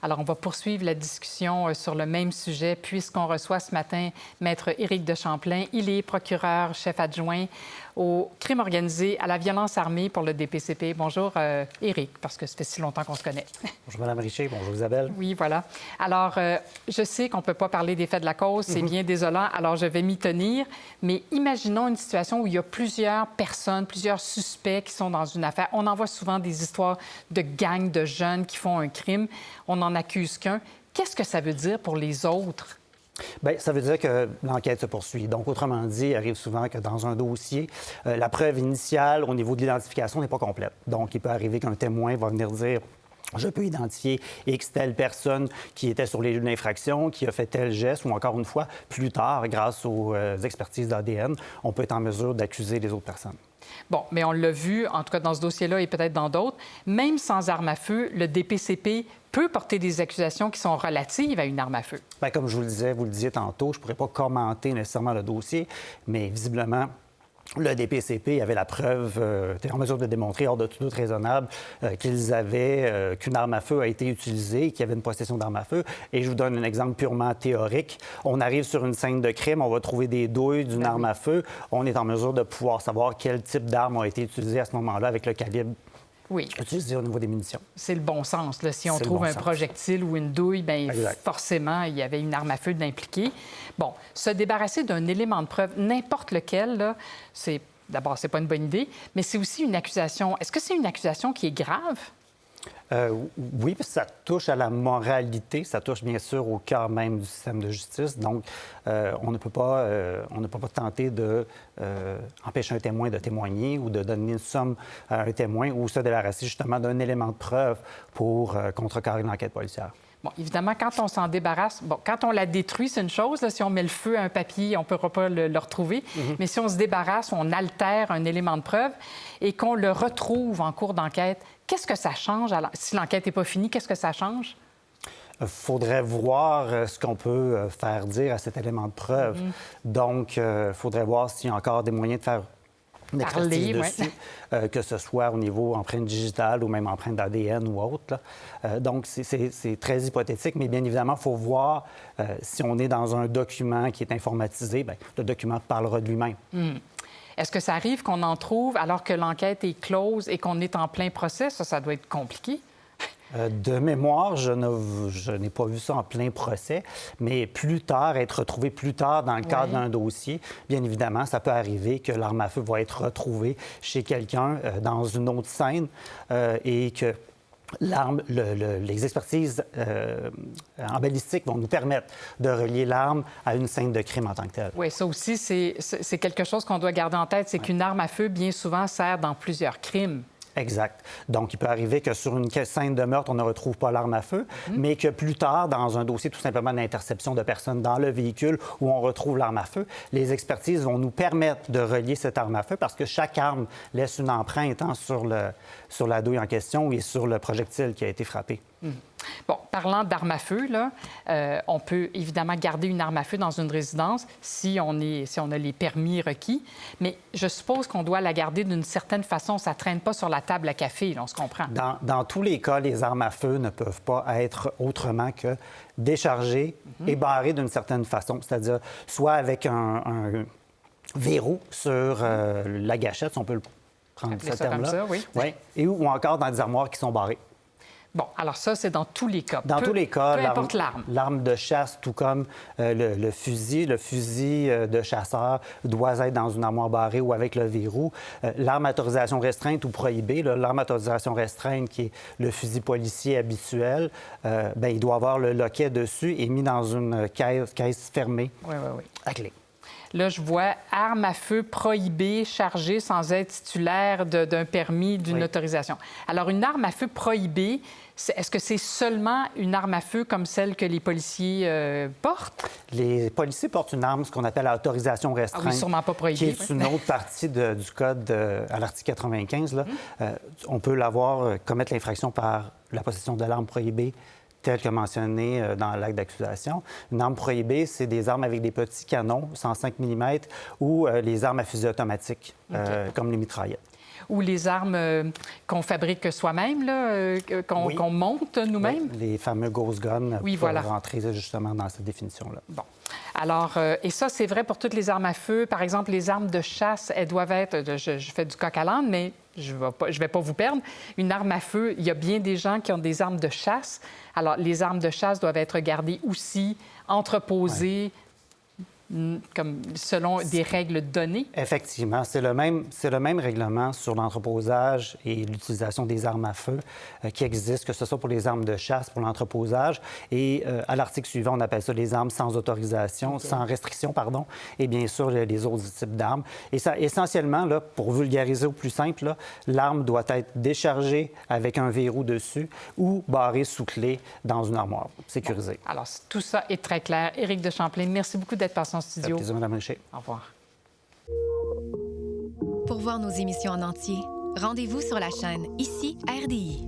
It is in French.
Alors, on va poursuivre la discussion sur le même sujet puisqu'on reçoit ce matin Maître Éric de Champlain. Il est procureur chef adjoint au crime organisé, à la violence armée pour le DPCP. Bonjour, Éric, parce que ça fait si longtemps qu'on se connaît. Bonjour, Mme Richer. Bonjour, Isabelle. Oui, voilà. Alors, je sais qu'on ne peut pas parler des faits de la cause, c'est bien désolant, alors je vais m'y tenir. Mais imaginons une situation où il y a plusieurs personnes, plusieurs suspects qui sont dans une affaire. On en voit souvent des histoires de gangs de jeunes qui font un crime. On n'en accuse qu'un. Qu'est-ce que ça veut dire pour les autres? Bien, ça veut dire que l'enquête se poursuit. Donc, autrement dit, il arrive souvent que dans un dossier, la preuve initiale au niveau de l'identification n'est pas complète. Donc, il peut arriver qu'un témoin va venir dire je peux identifier X telle personne qui était sur les lieux d'infraction, qui a fait tel geste, ou encore une fois, plus tard, grâce aux expertises d'ADN, on peut être en mesure d'accuser les autres personnes. Bon, mais on l'a vu, en tout cas dans ce dossier-là et peut-être dans d'autres, même sans arme à feu, le DPCP peut porter des accusations qui sont relatives à une arme à feu. Bien, comme je vous le disiez tantôt, je ne pourrais pas commenter nécessairement le dossier, mais visiblement, le DPCP avait la preuve, était en mesure de démontrer hors de tout doute raisonnable qu'une arme à feu a été utilisée, qu'il y avait une possession d'arme à feu. Et je vous donne un exemple purement théorique. On arrive sur une scène de crime, on va trouver des douilles d'une arme à feu. On est en mesure de pouvoir savoir quel type d'arme a été utilisé à ce moment-là avec le calibre utilisé au niveau des munitions. C'est le bon sens. Là. Si on trouve un projectile ou une douille, bien, forcément, il y avait une arme à feu d'impliquée. Bon, se débarrasser d'un élément de preuve, n'importe lequel, là, d'abord, c'est pas une bonne idée, mais c'est aussi une accusation. Est-ce que c'est une accusation qui est grave? Oui, parce que ça touche à la moralité, ça touche bien sûr au cœur même du système de justice. Donc, on ne peut pas tenter d'empêcher un témoin de témoigner ou de donner une somme à un témoin ou se débarrasser justement d'un élément de preuve pour contrecarrer l'enquête policière. Bon, évidemment, quand on s'en débarrasse, quand on la détruit, c'est une chose. Là, si on met le feu à un papier, on ne pourra pas le retrouver. Mais si on se débarrasse, on altère un élément de preuve et qu'on le retrouve en cours d'enquête, qu'est-ce que ça change? Alors, si l'enquête n'est pas finie, qu'est-ce que ça change? Il faudrait voir ce qu'on peut faire dire à cet élément de preuve. Donc, il faudrait voir s'il y a encore des moyens de faire une expertise dessus, que ce soit au niveau empreinte digitale ou même empreinte d'ADN ou autre. Donc, c'est très hypothétique, mais bien évidemment, il faut voir si on est dans un document qui est informatisé, bien, le document parlera de lui-même. Est-ce que ça arrive qu'on en trouve alors que l'enquête est close et qu'on est en plein procès? Ça doit être compliqué. De mémoire, je n'ai pas vu ça en plein procès, mais plus tard, être retrouvé plus tard dans le cadre d'un dossier, bien évidemment, ça peut arriver que l'arme à feu va être retrouvée chez quelqu'un dans une autre scène et que les expertises en balistique vont nous permettre de relier l'arme à une scène de crime en tant que telle. Oui, ça aussi, c'est quelque chose qu'on doit garder en tête, c'est qu'une arme à feu, bien souvent, sert dans plusieurs crimes. Exact. Donc, il peut arriver que sur une scène de meurtre, on ne retrouve pas l'arme à feu, mais que plus tard, dans un dossier tout simplement d'interception de personnes dans le véhicule où on retrouve l'arme à feu, les expertises vont nous permettre de relier cette arme à feu parce que chaque arme laisse une empreinte sur la douille en question et sur le projectile qui a été frappé. Bon, parlant d'armes à feu, là, on peut évidemment garder une arme à feu dans une résidence si on a les permis requis, mais je suppose qu'on doit la garder d'une certaine façon. Ça ne traîne pas sur la table à café, là, on se comprend. Dans tous les cas, les armes à feu ne peuvent pas être autrement que déchargées et barrées d'une certaine façon, c'est-à-dire soit avec un verrou sur la gâchette, si on peut le prendre ce terme-là, ou encore dans des armoires qui sont barrées. Bon, alors ça, c'est dans tous les cas. Dans tous les cas, peu importe l'arme. L'arme de chasse, tout comme le fusil de chasseur doit être dans une armoire barrée ou avec le verrou. L'arme à autorisation restreinte ou prohibée, l'arme à autorisation restreinte, qui est le fusil policier habituel, bien, il doit avoir le loquet dessus et mis dans une caisse fermée à clé. Là, je vois arme à feu prohibée, chargée sans être titulaire d'un permis, d'une autorisation. Alors, une arme à feu prohibée, est-ce que c'est seulement une arme à feu comme celle que les policiers portent? Les policiers portent une arme, ce qu'on appelle à autorisation restreinte. Ah oui, sûrement pas prohibée. Qui est une autre partie du code à l'article 95. Là. On peut commettre l'infraction par la possession de l'arme prohibée, tel que mentionné dans l'acte d'accusation. Une arme prohibée, c'est des armes avec des petits canons, 105 mm, ou les armes à fusil automatique, comme les mitraillettes. ou les armes qu'on fabrique soi-même, là, qu'on monte nous-mêmes. Oui, les fameux ghost guns voilà. rentrer justement dans cette définition-là. Bon. Alors, et ça, c'est vrai pour toutes les armes à feu. Par exemple, les armes de chasse, elles doivent être... Je fais du coq à l'âne, mais je ne vais pas vous perdre. Une arme à feu, il y a bien des gens qui ont des armes de chasse. Alors, les armes de chasse doivent être gardées aussi, entreposées, comme selon des règles données. Effectivement, c'est le même règlement sur l'entreposage et l'utilisation des armes à feu qui existe, que ce soit pour les armes de chasse, pour l'entreposage. Et à l'article suivant, on appelle ça les armes sans autorisation, sans restriction, pardon, et bien sûr les autres types d'armes. Et ça, essentiellement, là, pour vulgariser au plus simple, là, l'arme doit être déchargée avec un verrou dessus ou barrée sous clé dans une armoire sécurisée. Bon. Alors, tout ça est très clair. Éric de Champlain, merci beaucoup d'être passé en studio. Ça fait plaisir, Mme Richer. Au revoir. Pour voir nos émissions en entier, rendez-vous sur la chaîne Ici RDI.